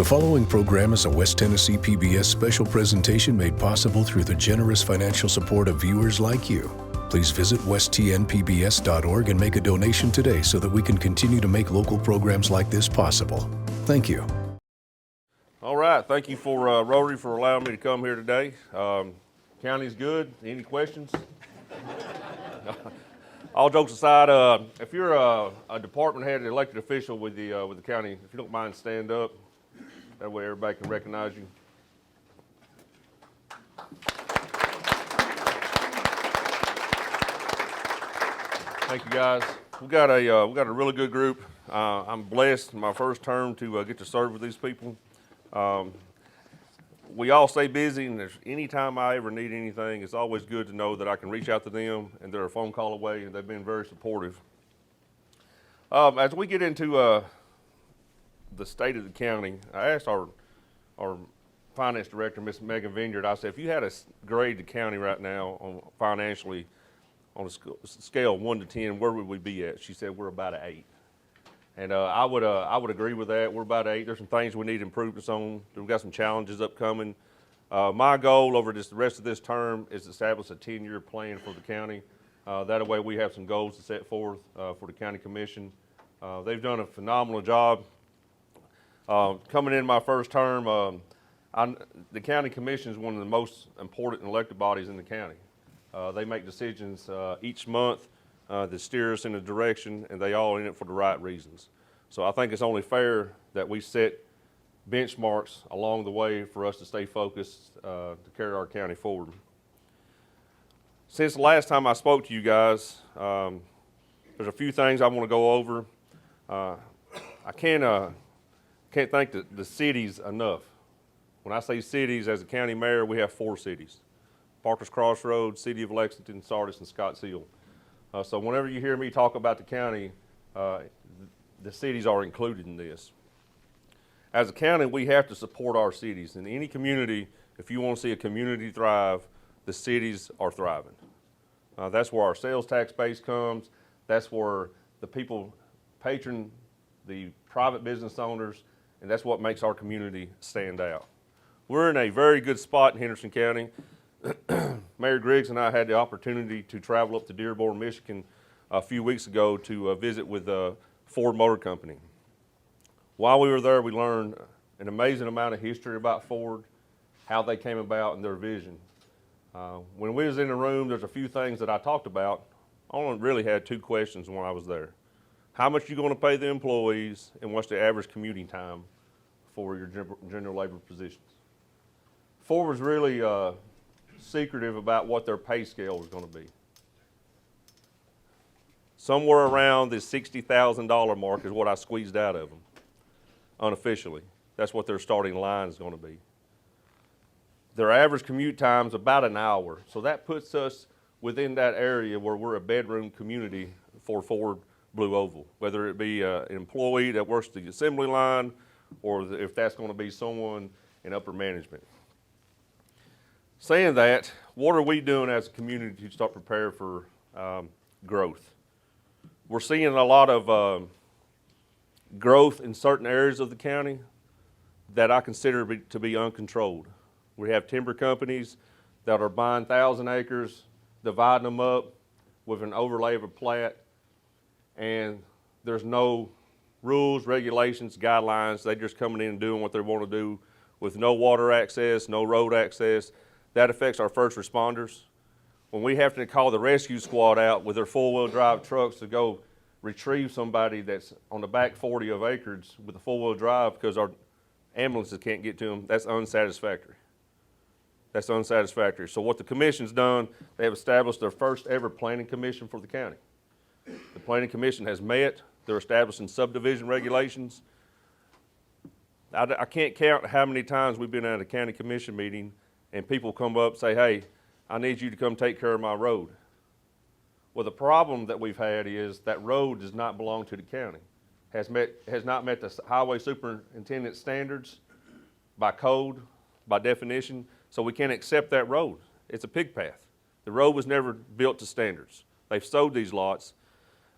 The following program is a West Tennessee PBS special presentation made possible through the generous financial support of viewers like you. Please visit westtnpbs.org and make a donation today so that we can continue to make local programs like this possible. Thank you. All right, thank you for Rotary for allowing me to come here today. County's good. Any questions? All jokes aside, if you're a department head, elected official with the county, if you don't mind, stand up. That way everybody can recognize you. Thank you, guys. We got a really good group. I'm blessed in my first term to get to serve with these people. We all stay busy, and anytime I ever need anything, it's always good to know that I can reach out to them, and they're a phone call away, and they've been very supportive. As we get into the state of the county, I asked our finance director, Ms. Megan Vineyard, I said, if you had to grade the county right now financially on a scale of 1 to 10, where would we be at? She said, we're about an 8. And I would agree with that. We're about 8. There's some things we need improvements on. We've got some challenges upcoming. My goal over the rest of this term is to establish a 10-year plan for the county. That way we have some goals to set forth for the county commission. They've done a phenomenal job. Coming in my first term, the county commission is one of the most important elected bodies in the county. They make decisions each month that steer us in a direction, and they all in it for the right reasons. So I think it's only fair that we set benchmarks along the way for us to stay focused to carry our county forward. Since the last time I spoke to you guys, there's a few things I want to go over. I can't thank the cities enough. When I say cities, as a county mayor, we have 4 cities: Parker's Crossroads, City of Lexington, Sardis, and Scottsdale. So whenever you hear me talk about the county, the cities are included in this. As a county, we have to support our cities. In any community, if you want to see a community thrive, the cities are thriving. That's where our sales tax base comes. That's where the people patron the private business owners, and that's what makes our community stand out. We're in a very good spot in Henderson County. Mayor Griggs and I had the opportunity to travel up to Dearborn, Michigan a few weeks ago to visit with Ford Motor Company. While we were there, we learned an amazing amount of history about Ford, how they came about, and their vision. When we was in the room, there's a few things that I talked about. I only really had 2 questions when I was there. How much are you going to pay the employees, and what's the average commuting time for your general labor positions? Ford was really secretive about what their pay scale was going to be. Somewhere around the $60,000 mark is what I squeezed out of them, unofficially. That's what their starting line is going to be. Their average commute time is about an hour, so that puts us within that area where we're a bedroom community for Ford Blue Oval, whether it be an employee that works the assembly line or if that's going to be someone in upper management. Saying that, what are we doing as a community to start preparing for growth? We're seeing a lot of growth in certain areas of the county that I consider to be uncontrolled. We have timber companies that are buying 1,000 acres, dividing them up with an overlay of a plat, and there's no rules, regulations, guidelines. They're just coming in and doing what they want to do with no water access, no road access. That affects our first responders. When we have to call the rescue squad out with their 4-wheel drive trucks to go retrieve somebody that's on the back 40 of acres with a 4-wheel drive because our ambulances can't get to them, that's unsatisfactory. That's unsatisfactory. So what the commission's done, they have established their first ever planning commission for the county. The planning commission has met. They're establishing subdivision regulations. I can't count how many times we've been at a county commission meeting and people come up and say, hey, I need you to come take care of my road. Well, the problem that we've had is that road does not belong to the county. Has not met the highway superintendent standards by code, by definition, so we can't accept that road. It's a pig path. The road was never built to standards. They've sold these lots.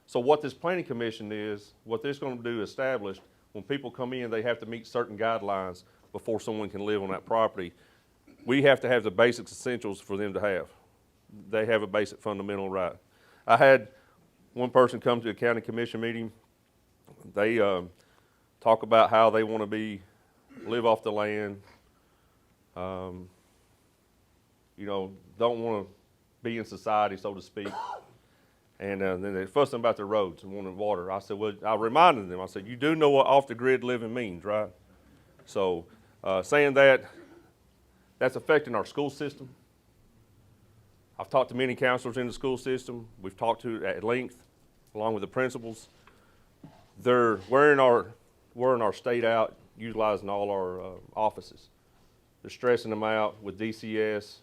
So what this planning commission is, what they're going to do is establish when people come in, they have to meet certain guidelines before someone can live on that property. We have to have the basic essentials for them to have. They have a basic fundamental right. I had one person come to a county commission meeting. They talk about how they want to live off the land, you know, don't want to be in society, so to speak. And then they're fussing about the roads and wanting water. I said, well, I reminded them, I said, you do know what off-the-grid living means, right? So saying that, that's affecting our school system. I've talked to many counselors in the school system. We've talked to at length, along with the principals. They're wearing our state out, utilizing all our offices. They're stressing them out with DCS.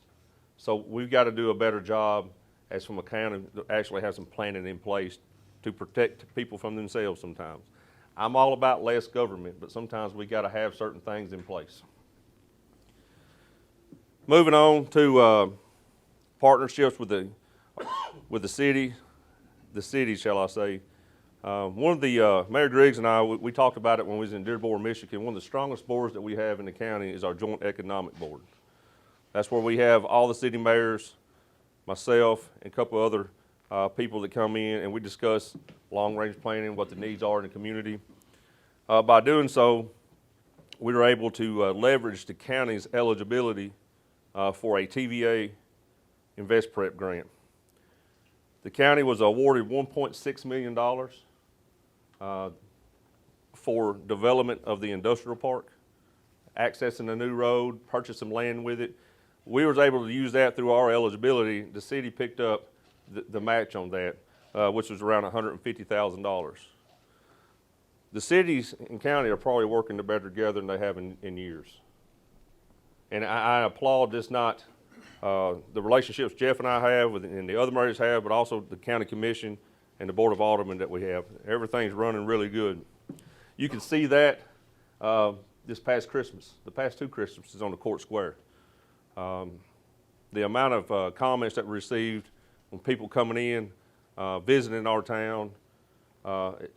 So we've got to do a better job as from a county to actually have some planning in place to protect people from themselves sometimes. I'm all about less government, but sometimes we got to have certain things in place. Moving on to partnerships with the city, shall I say. One of the, Mayor Griggs and I, we talked about it when we was in Dearborn, Michigan. One of the strongest boards that we have in the county is our Joint Economic Board. That's where we have all the city mayors, myself, and a couple other people that come in, and we discuss long-range planning, what the needs are in the community. By doing so, we were able to leverage the county's eligibility for a TVA Invest Prep grant. The county was awarded $1.6 million for development of the industrial park, accessing a new road, purchase some land with it. We was able to use that through our eligibility. The city picked up the match on that, which was around $150,000. The cities and county are probably working better together than they have in years. And I applaud this, not the relationships Jeff and I have and the other mayors have, but also the county commission and the board of aldermen that we have. Everything's running really good. You can see that this past Christmas, the past two Christmases on the Court Square. The amount of comments that we received when people coming in, visiting our town,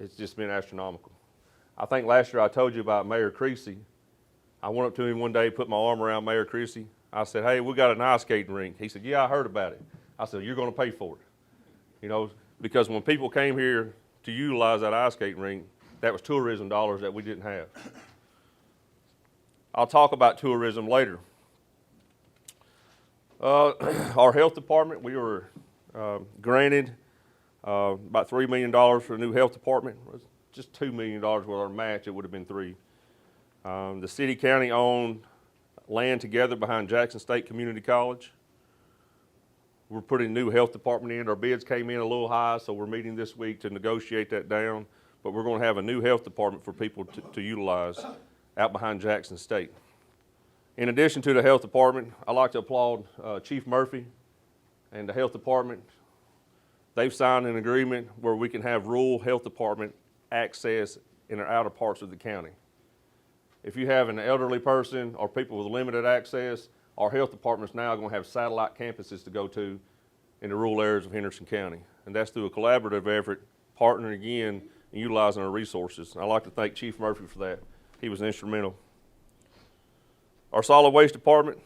it's just been astronomical. I think last year I told you about Mayor Creasy. I went up to him one day, put my arm around Mayor Creasy. I said, hey, we got an ice skating rink. He said, yeah, I heard about it. I said, you're going to pay for it. You know, because when people came here to utilize that ice skating rink, that was tourism dollars that we didn't have. I'll talk about tourism later. Our health department, we were granted about $3 million for a new health department. It was just $2 million with our match, it would have been $3 million. The city county owned land together behind Jackson State Community College. We're putting a new health department in. Our bids came in a little high, so we're meeting this week to negotiate that down. But we're going to have a new health department for people to utilize out behind Jackson State. In addition to the health department, I'd like to applaud Chief Murphy and the health department. They've signed an agreement where we can have rural health department access in the outer parts of the county. If you have an elderly person or people with limited access, our health department's now going to have satellite campuses to go to in the rural areas of Henderson County. And that's through a collaborative effort, partnering again and utilizing our resources. And I'd like to thank Chief Murphy for that. He was instrumental. Our solid waste department,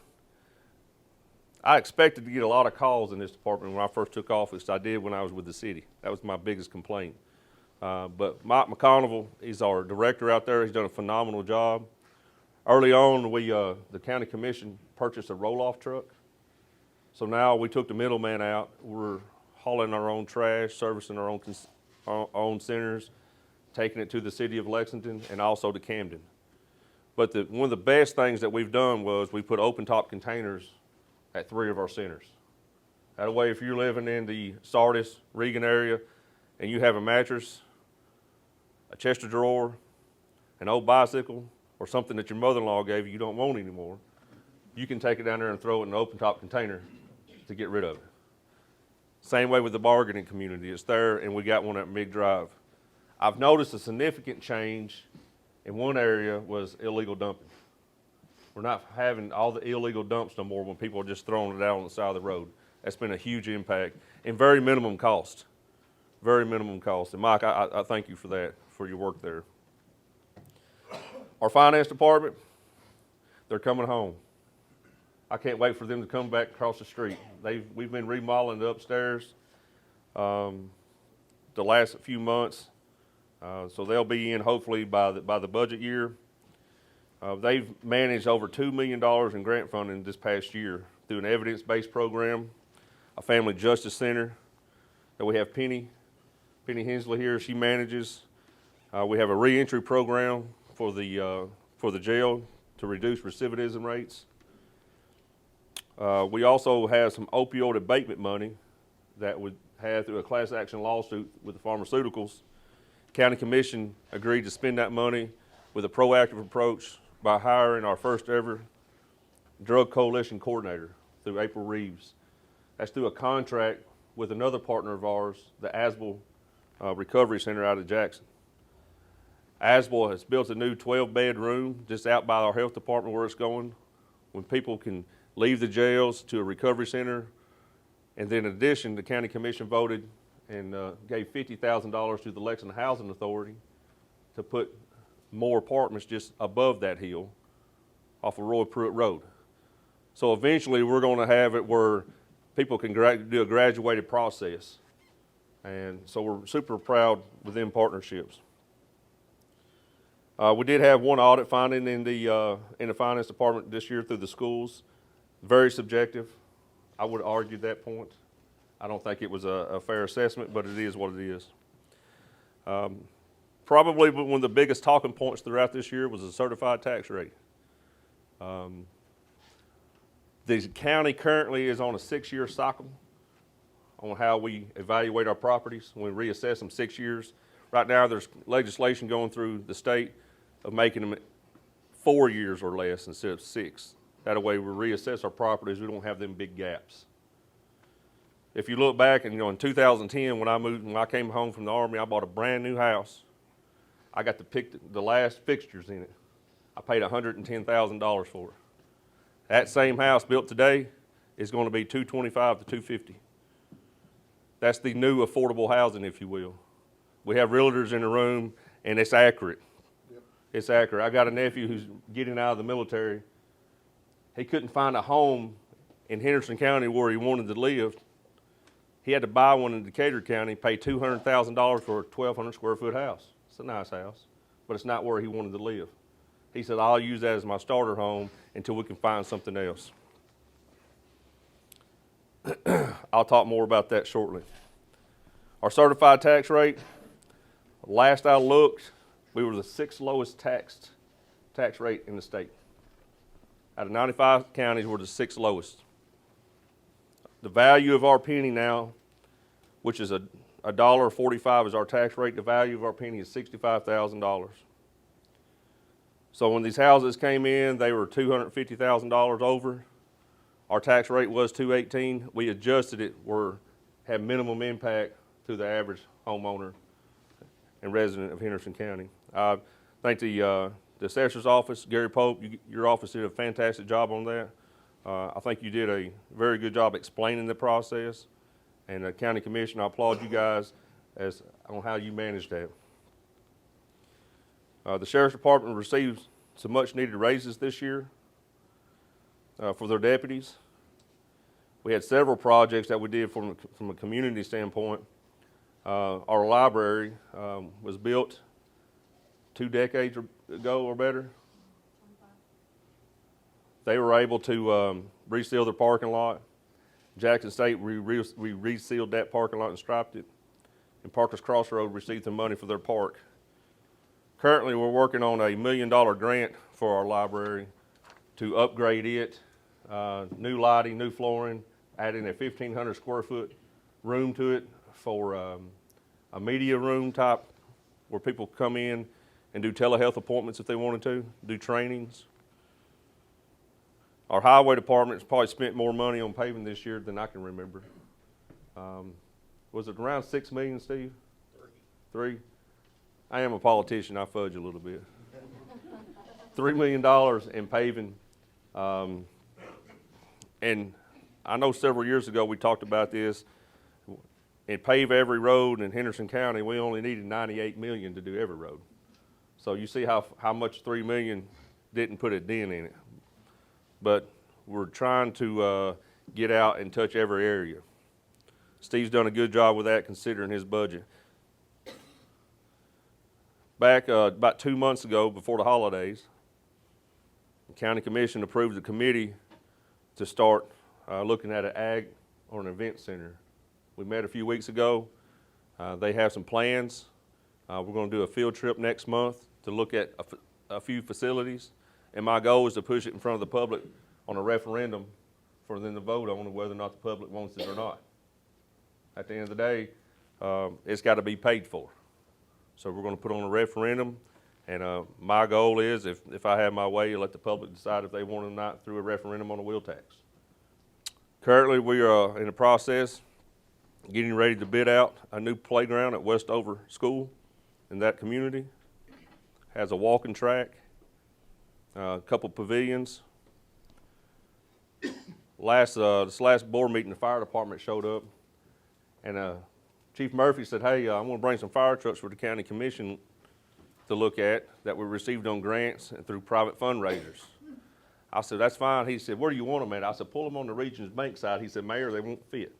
I expected to get a lot of calls in this department when I first took office. I did when I was with the city. That was my biggest complaint. But Mike McConnell, he's our director out there. He's done a phenomenal job. Early on, the county commission purchased a roll-off truck. So now we took the middleman out. We're hauling our own trash, servicing our own centers, taking it to the city of Lexington and also to Camden. But one of the best things that we've done was we put open-top containers at 3 of our centers. That way, if you're living in the Sardis, Regan area, and you have a mattress, a chest of drawer, an old bicycle, or something that your mother-in-law gave you don't want anymore, you can take it down there and throw it in an open-top container to get rid of it. Same way with the bargaining community. It's there, and we got one at Mig Drive. I've noticed a significant change in one area was illegal dumping. We're not having all the illegal dumps no more when people are just throwing it out on the side of the road. That's been a huge impact and very minimum cost. Very minimum cost. And Mike, I thank you for that, for your work there. Our finance department, they're coming home. I can't wait for them to come back across the street. We've been remodeling the upstairs the last few months, so they'll be in hopefully by the budget year. They've managed over $2 million in grant funding this past year through an evidence-based program, a family justice center that we have Penny Hensley here. She manages. We have a reentry program for the jail to reduce recidivism rates. We also have some opioid abatement money that we had through a class action lawsuit with the pharmaceuticals. County Commission agreed to spend that money with a proactive approach by hiring our first ever drug coalition coordinator through April Reeves. That's through a contract with another partner of ours, the Asbel Recovery Center out of Jackson. Asbel has built a new 12-bed room just out by our health department where it's going, when people can leave the jails to a recovery center. And then in addition, the County Commission voted and gave $50,000 to the Lexington Housing Authority to put more apartments just above that hill off of Roy Pruitt Road. So eventually we're going to have it where people can do a graduated process. And so we're super proud with them partnerships. We did have one audit finding in the finance department this year through the schools. Very subjective. I would argue that point. I don't think it was a fair assessment, but it is what it is. Probably one of the biggest talking points throughout this year was the certified tax rate. The county currently is on a 6-year cycle on how we evaluate our properties. We reassess them 6 years. Right now there's legislation going through the state of making them 4 years or less instead of 6. That way we reassess our properties, we don't have them big gaps. If you look back and in 2010 when I came home from the Army, I bought a brand new house. I got to pick the last fixtures in it. I paid $110,000 for it. That same house built today is going to be $225,000 to $250,000. That's the new affordable housing, if you will. We have realtors in the room, and it's accurate. Yep. It's accurate. I got a nephew who's getting out of the military. He couldn't find a home in Henderson County where he wanted to live. He had to buy one in Decatur County, pay $200,000 for a 1,200 square foot house. It's a nice house, but it's not where he wanted to live. He said, I'll use that as my starter home until we can find something else. I'll talk more about that shortly. Our certified tax rate, last I looked, we were the 6th lowest tax rate in the state. Out of 95 counties, we're the 6th lowest. The value of our penny now, which is $1.45 is our tax rate, the value of our penny is $65,000. So when these houses came in, they were $250,000 over. Our tax rate was $218,000. We adjusted it where had minimum impact to the average homeowner and resident of Henderson County. I think the assessor's office, Gary Pope, your office did a fantastic job on that. I think you did a very good job explaining the process. And the County Commission, I applaud you guys on how you managed that. The Sheriff's Department received some much needed raises this year for their deputies. We had several projects that we did from a community standpoint. Our library was built 2 decades ago or better. They were able to reseal their parking lot. Jackson State, we resealed that parking lot and striped it. And Parker's Crossroad received the money for their park. Currently, we're working on a $1 million grant for our library to upgrade it, new lighting, new flooring, adding a 1,500 square foot room to it for a media room type where people come in and do telehealth appointments if they wanted to, do trainings. Our highway department has probably spent more money on paving this year than I can remember. Was it around $6 million, Steve? 3. I am a politician, I fudge a little bit. $3 million in paving. And I know several years ago we talked about this. And pave every road in Henderson County, we only needed $98 million to do every road. So you see how much 3 million didn't put a dent in it. But we're trying to get out and touch every area. Steve's done a good job with that considering his budget. Back about 2 months ago, before the holidays, the County Commission approved a committee to start looking at an ag or an event center. We met a few weeks ago. They have some plans. We're going to do a field trip next month to look at a few facilities. And my goal is to push it in front of the public on a referendum for them to vote on whether or not the public wants it or not. At the end of the day, it's got to be paid for. So we're going to put on a referendum, and my goal is, if I have my way, to let the public decide if they want it or not through a referendum on a wheel tax. Currently, we are in the process getting ready to bid out a new playground at Westover School in that community. Has a walking track, a couple pavilions. This last board meeting, the fire department showed up, and Chief Murphy said, hey, I'm going to bring some fire trucks for the county commission to look at that we received on grants and through private fundraisers. I said, that's fine. He said, where do you want them at? I said, pull them on the Regions Bank side. He said, Mayor, they won't fit.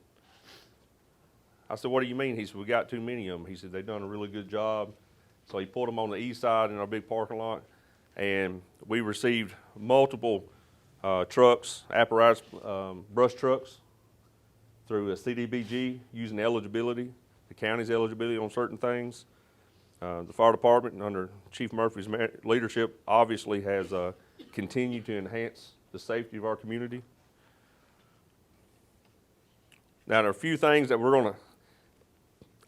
I said, what do you mean? He said, we got too many of them. He said, they've done a really good job. So he pulled them on the east side in our big parking lot, and we received multiple trucks, apparatus, brush trucks through a CDBG using eligibility, the county's eligibility on certain things. The fire department under Chief Murphy's leadership obviously has continued to enhance the safety of our community. Now there are a few things that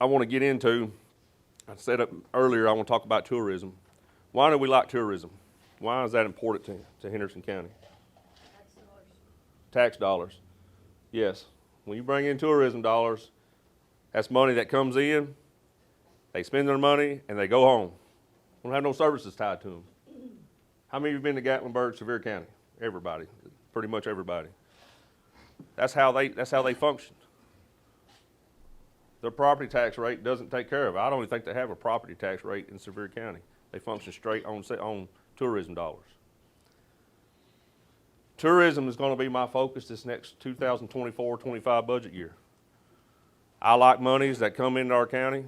I want to get into. I said earlier I want to talk about tourism. Why do we like tourism? Why is that important to Henderson County? Tax dollars. Tax dollars. Yes. When you bring in tourism dollars, that's money that comes in, they spend their money, and they go home. Don't have no services tied to them. How many of you have been to Gatlinburg, Sevier County? Everybody. Pretty much everybody. That's how they function. Their property tax rate doesn't take care of it. I don't even think they have a property tax rate in Sevier County. They function straight on tourism dollars. Tourism is going to be my focus this next 2024-25 budget year. I like monies that come into our county.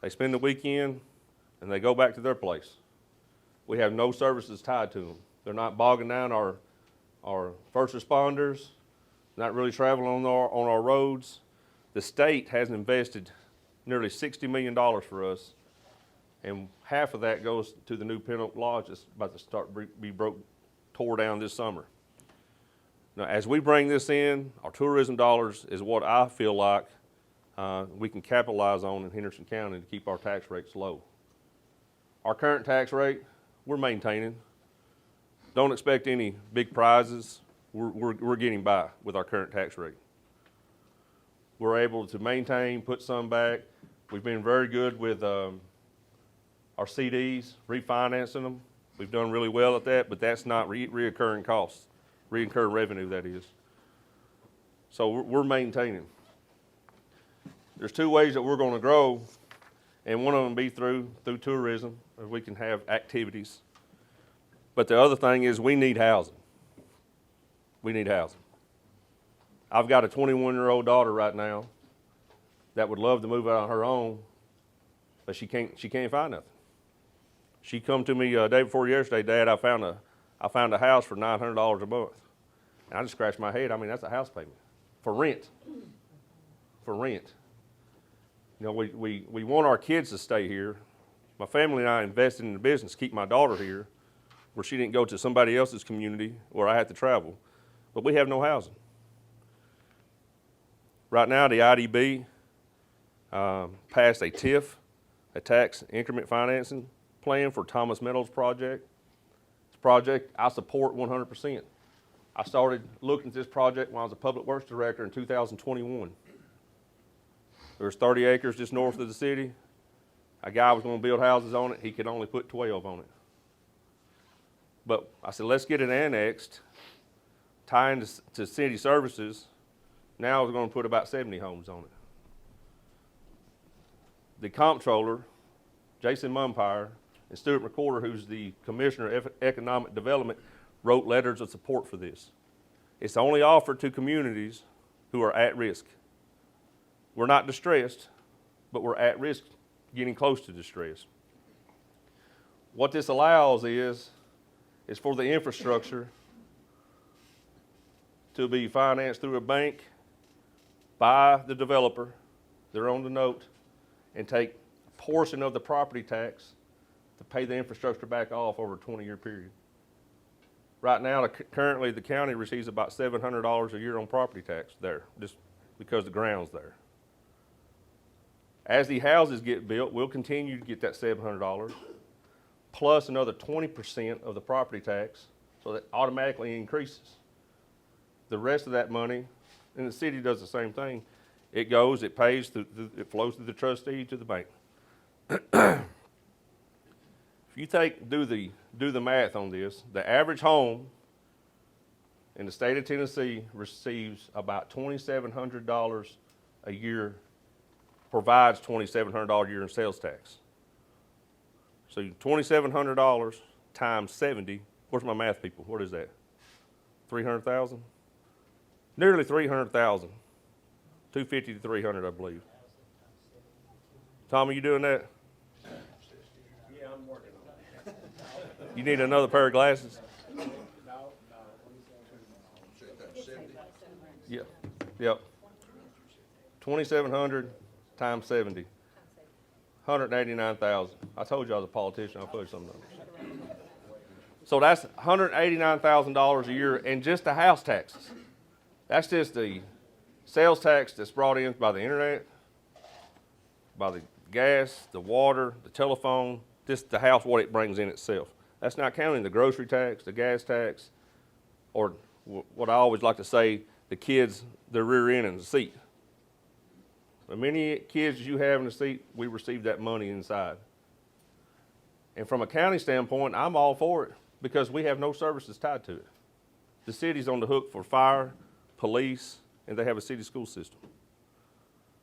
They spend the weekend and they go back to their place. We have no services tied to them. They're not bogging down our first responders, not really traveling on our roads. The state has invested nearly $60 million for us, and half of that goes to the new Pinnacle Lodge that's about to be tore down this summer. Now, as we bring this in, our tourism dollars is what I feel like we can capitalize on in Henderson County to keep our tax rates low. Our current tax rate, we're maintaining. Don't expect any big prizes. We're getting by with our current tax rate. We're able to maintain, put some back. We've been very good with our CDs, refinancing them. We've done really well at that, but that's not reoccurring costs, reoccurring revenue, that is. So we're maintaining. There's two ways that we're going to grow, and one of them be through tourism, or we can have activities. But the other thing is we need housing. We need housing. I've got a 21-year-old daughter right now that would love to move out on her own, but she can't find nothing. She come to me day before yesterday, Dad, I found a house for $900 a month. And I just scratched my head. I mean, that's a house payment for rent. For rent. You know, we want our kids to stay here. My family and I invested in the business to keep my daughter here, where she didn't go to somebody else's community where I had to travel. But we have no housing. Right now, the IDB passed a TIF, a tax increment financing plan for Thomas Meadows project. This project I support 100%. I started looking at this project when I was a public works director in 2021. There was 30 acres just north of the city. A guy was going to build houses on it. He could only put 12 on it. But I said, let's get it annexed, tie into to city services. Now we're going to put about 70 homes on it. The comptroller, Jason Mumpire, and Stuart McCorder, who's the Commissioner of Economic Development, wrote letters of support for this. It's only offered to communities who are at risk. We're not distressed, but we're at risk getting close to distress. What this allows is for the infrastructure to be financed through a bank by the developer. They're on the note, and take a portion of the property tax to pay the infrastructure back off over a 20-year period. Right now, currently the county receives about $700 a year on property tax there, just because the ground's there. As the houses get built, we'll continue to get that $700, plus another 20% of the property tax, so that automatically increases. The rest of that money, and the city does the same thing, it goes, it pays, it flows through the trustee to the bank. If you do the math on this, the average home in the state of Tennessee receives about $2,700 a year, provides $2,700 a year in sales tax. So $2,700 times 70, where's my math people? What is that? 300,000? Nearly 300,000. 250 to 300, I believe. Tommy, you doing that? Yeah, I'm working on it. You need another pair of glasses? Yep. Yep. 2,700 times 70. 189,000. I told you I was a politician. I'll put you some numbers. So that's $189,000 a year in just the house taxes. That's just the sales tax that's brought in by the internet, by the gas, the water, the telephone, just the house, what it brings in itself. That's not counting the grocery tax, the gas tax, or what I always like to say, the kids, their rear end in the seat. The many kids you have in the seat, we receive that money inside. And from a county standpoint, I'm all for it because we have no services tied to it. The city's on the hook for fire, police, and they have a city school system.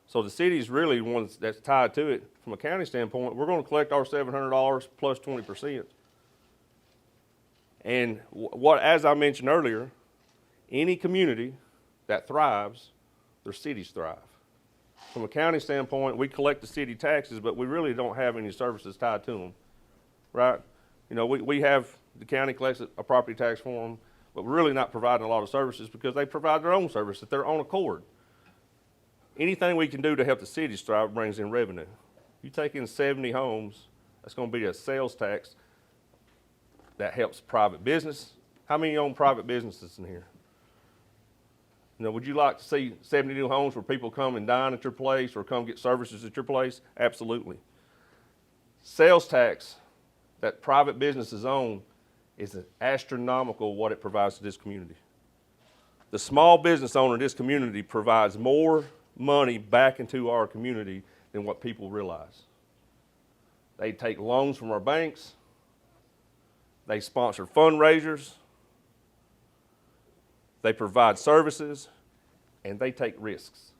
So the city's really one that's tied to it. From a county standpoint, we're going to collect our $700 plus 20%. And as I mentioned earlier, any community that thrives, their cities thrive. From a county standpoint, we collect the city taxes, but we really don't have any services tied to them, right? You know, we have, the county collects a property tax for them, but we're really not providing a lot of services because they provide their own service at their own accord. Anything we can do to help the cities thrive brings in revenue. You take in 70 homes, that's going to be a sales tax that helps private business. How many own private businesses in here? You know, would you like to see 70 new homes where people come and dine at your place or come get services at your place? Absolutely. Sales tax that private businesses own is astronomical what it provides to this community. The small business owner in this community provides more money back into our community than what people realize. They take loans from our banks. They sponsor fundraisers. They provide services, and they take risks.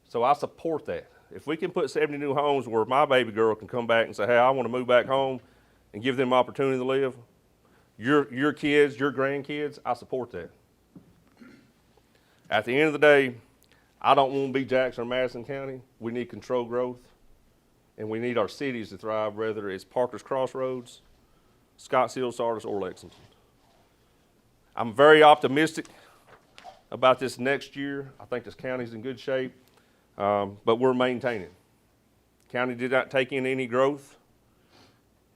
So I support that. If we can put 70 new homes where my baby girl can come back and say, hey, I want to move back home and give them opportunity to live, your kids, your grandkids, I support that. At the end of the day, I don't want to be Jackson or Madison County. We need controlled growth, and we need our cities to thrive, whether it's Parker's Crossroads, Scottsdale, Sardis, or Lexington. I'm very optimistic about this next year. I think this county's in good shape, but we're maintaining. County did not take in any growth,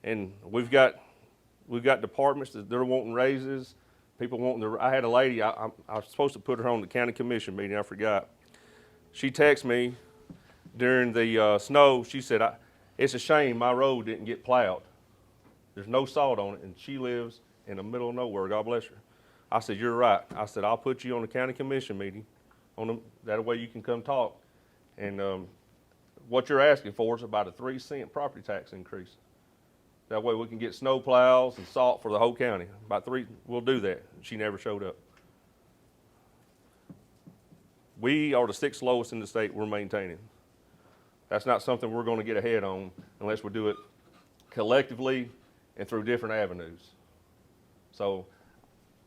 and we've got departments that they're wanting raises. People wanting I had a lady, I was supposed to put her on the county commission meeting, I forgot. She texted me during the snow. She said, it's a shame my road didn't get plowed. There's no salt on it, and she lives in the middle of nowhere, God bless her. I said, you're right. I said, I'll put you on the county commission meeting. That way you can come talk. And what you're asking for is about a 3-cent property tax increase. That way we can get snow plows and salt for the whole county. We'll do that. She never showed up. We are the 6th lowest in the state we're maintaining. That's not something we're going to get ahead on unless we do it collectively and through different avenues. So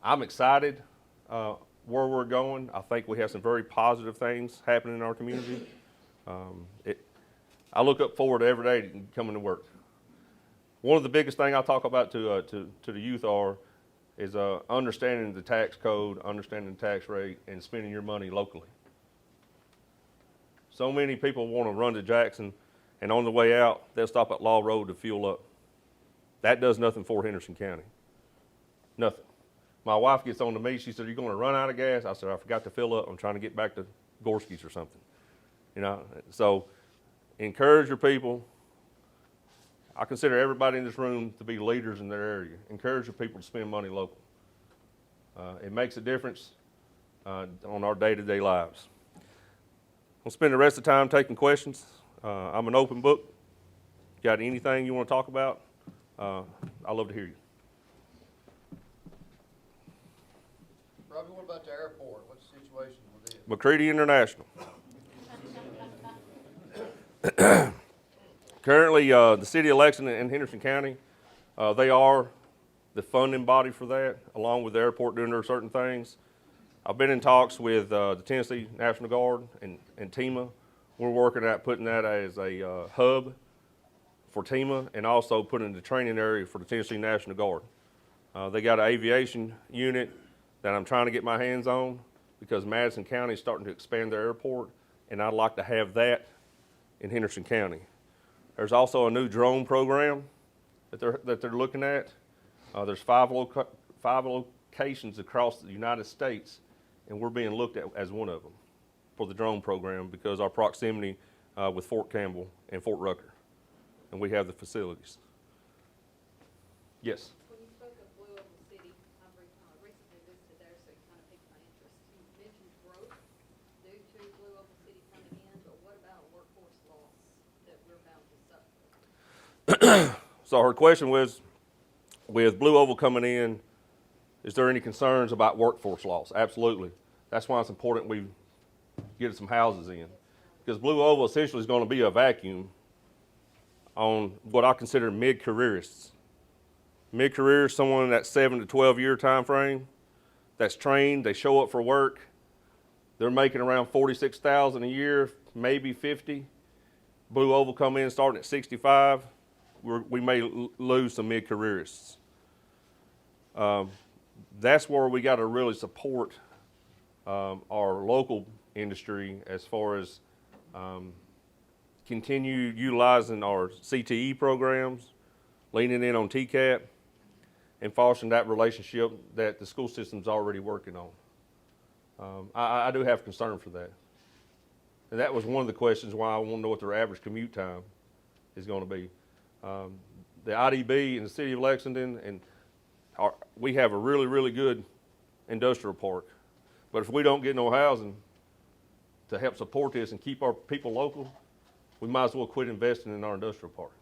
I'm excited where we're going. I think we have some very positive things happening in our community. I look up forward to every day coming to work. One of the biggest things I talk about to the youth is understanding the tax code, understanding the tax rate, and spending your money locally. So many people want to run to Jackson, and on the way out, they'll stop at Law Road to fuel up. That does nothing for Henderson County. Nothing. My wife gets on to me, she said, "You're going to run out of gas?" I said, "I forgot to fill up. I'm trying to get back to Gorski's or something." You know, so encourage your people. I consider everybody in this room to be leaders in their area. Encourage your people to spend money local. It makes a difference on our day-to-day lives. We'll spend the rest of the time taking questions. I'm an open book. Got anything you want to talk about? I'd love to hear you. Robbie, what about the airport? What's the situation with it? McCready International. Currently, the city of Lexington and Henderson County, they are the funding body for that, along with the airport doing their certain things. I've been in talks with the Tennessee National Guard and TEMA. We're working at putting that as a hub for TEMA and also putting the training area for the Tennessee National Guard. They got an aviation unit that I'm trying to get my hands on because Madison County is starting to expand their airport, and I'd like to have that in Henderson County. There's also a new drone program that they're looking at. There's five locations across the United States, and we're being looked at as one of them for the drone program because our proximity with Fort Campbell and Fort Rucker, and we have the facilities. Yes? When you spoke of Blue Oval City, I've recently visited there, so it kind of piqued my interest. You mentioned growth due to Blue Oval City coming in, but what about workforce loss that we're bound to suffer? So her question was, with Blue Oval coming in, is there any concerns about workforce loss? Absolutely. That's why it's important we get some houses in. Because Blue Oval essentially is going to be a vacuum on what I consider mid-careerists. Mid-career is someone in that 7 to 12 year time frame that's trained, they show up for work, they're making around $46,000 a year, maybe 50. Blue Oval come in starting at 65. We may lose some mid-careerists. That's where we got to really support our local industry as far as continue utilizing our CTE programs, leaning in on TCAP, and fostering that relationship that the school system's already working on. I do have concern for that. And that was one of the questions why I want to know what their average commute time is going to be. The IDB in the city of Lexington, and we have a really, really good industrial park. But if we don't get no housing to help support this and keep our people local, we might as well quit investing in our industrial park.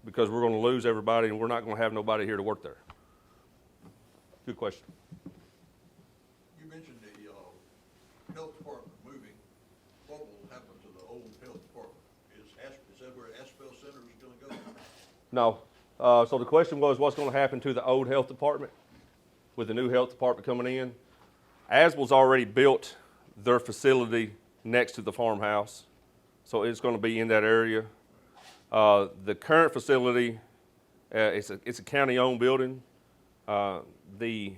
Because we're going to lose everybody and we're not going to have nobody here to work there. Good question. You mentioned the health department moving. What will happen to the old health department? Is that where Asphalt Center is going to go? No. So the question was, what's going to happen to the old health department with the new health department coming in? Asbel's already built their facility next to the farmhouse, so it's going to be in that area. The current facility, it's a county-owned building. The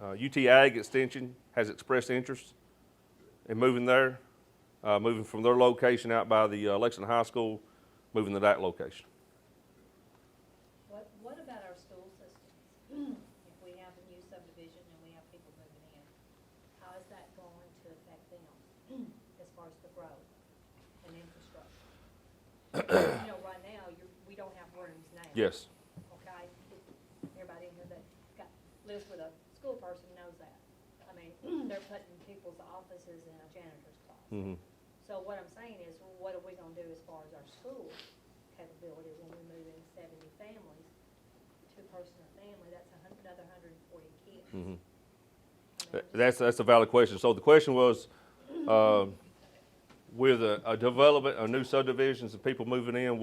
UT Ag Extension has expressed interest in moving there, moving from their location out by the Lexington High School, moving to that location. What about our school systems? If we have a new subdivision and we have people moving in, how is that going to affect them as far as the growth and infrastructure? You know, right now, we don't have rooms now. Yes. Okay? Everybody in here that lives with a school person knows that. I mean, they're putting people's offices in a janitor's closet. Mm-hmm. So what I'm saying is, what are we gonna do as far as our school capability when we move in 70 families? Two-person family, that's another 140 kids. Mm-hmm. I mean, That's a valid question. So the question was, with a development of new subdivisions and people moving in,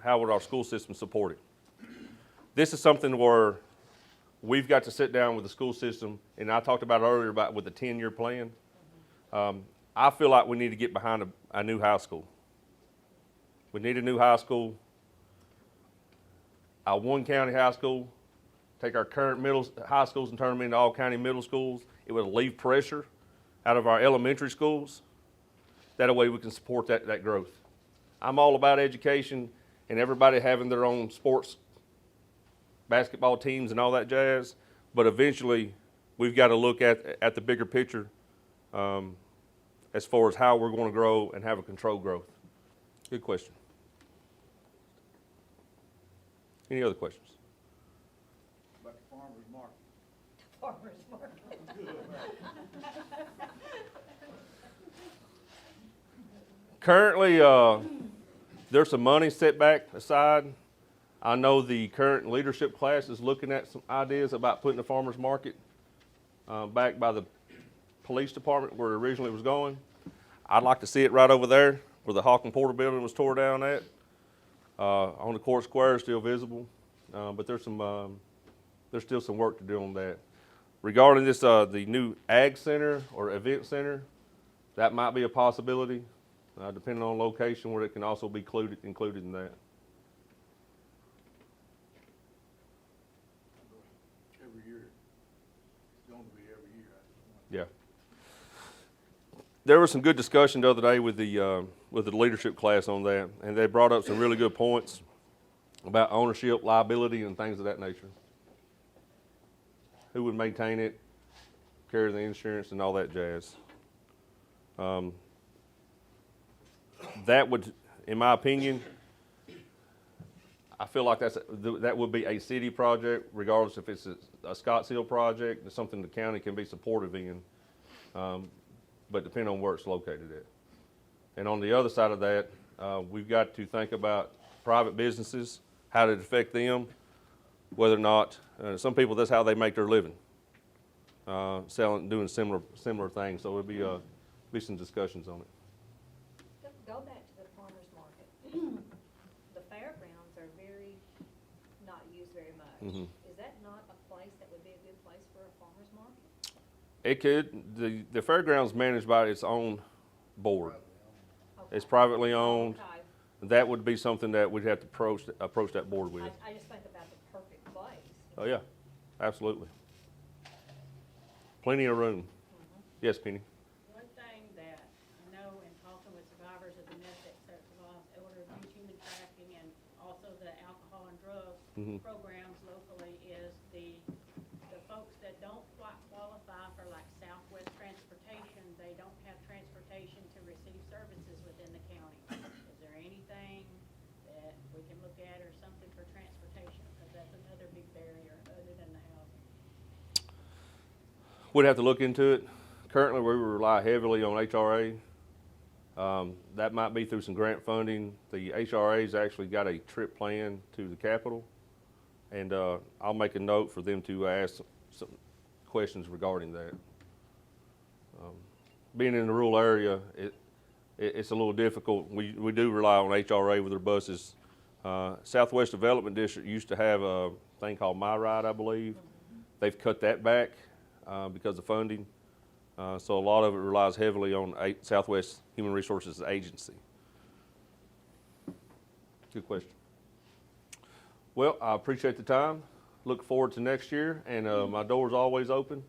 how would our school system support it? This is something where we've got to sit down with the school system, and I talked about earlier about with the 10-year plan. I feel like we need to get behind a new high school. We need a new high school, a one-county high school, take our current high schools and turn them into all-county middle schools. It would relieve pressure out of our elementary schools. That way we can support that growth. I'm all about education and everybody having their own sports, basketball teams and all that jazz, but eventually we've got to look at the bigger picture as far as how we're going to grow and have a controlled growth. Good question. Any other questions? About the farmer's market. Farmers market. Currently, there's some money set back aside. I know the current leadership class is looking at some ideas about putting the farmer's market back by the police department where it originally was going. I'd like to see it right over there where the Hawk and Porter building was tore down at. On the court square is still visible, but there's still some work to do on that. Regarding this, the new ag center or event center, that might be a possibility, depending on location, where it can also be included in that. Every year, it's going to be every year. Yeah. There was some good discussion the other day with the leadership class on that, and they brought up some really good points about ownership, liability, and things of that nature. Who would maintain it, carry the insurance, and all that jazz. That would, in my opinion, I feel like that would be a city project, regardless if it's a Scottsdale project. It's something the county can be supportive in, but depending on where it's located at. And on the other side of that, we've got to think about private businesses, how did it affect them, whether or not, some people, that's how they make their living, selling, doing similar things. So it'll be some discussions on it. Go back to the farmer's market. The fairgrounds are not used very much. Mm-hmm. Is that not a place that would be a good place for a farmer's market? It could. The fairgrounds managed by its own board. Okay. It's privately owned. Okay. That would be something that we'd have to approach that board with. I just think about the perfect place. Oh yeah, absolutely. Plenty of room. Yes, Penny. One thing that I know in talking with survivors of domestic loss, elder abuse, human trafficking, and also the alcohol and drug programs locally is the folks that don't quite qualify for like Southwest transportation, they don't have transportation to receive services within the county. Is there anything that we can look at or something for transportation? Because that's another big barrier other than the housing. We'd have to look into it. Currently, we rely heavily on HRA. That might be through some grant funding. The HRA's actually got a trip plan to the Capitol, and I'll make a note for them to ask some questions regarding that. Being in the rural area, it's a little difficult. We do rely on HRA with their buses. Southwest Development District used to have a thing called My Ride, I believe. They've cut that back because of funding. So a lot of it relies heavily on Southwest Human Resources Agency. Good question. Well, I appreciate the time. Look forward to next year, and my door's always open.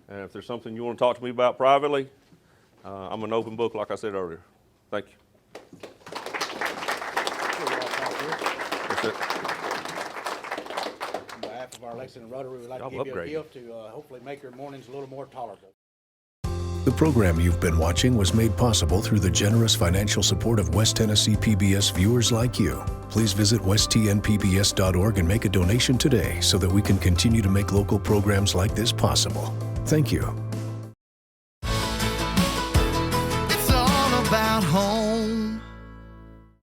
And if there's something you want to talk to me about privately, I'm an open book, like I said earlier. Thank you. That's it. On behalf of our Lexington Rotary, we'd like to Y'all give you a upgraded. gift to hopefully make your mornings a little more tolerable. The program you've been watching was made possible through the generous financial support of West Tennessee PBS viewers like you. Please visit westtnpbs.org and make a donation today so that we can continue to make local programs like this possible. Thank you.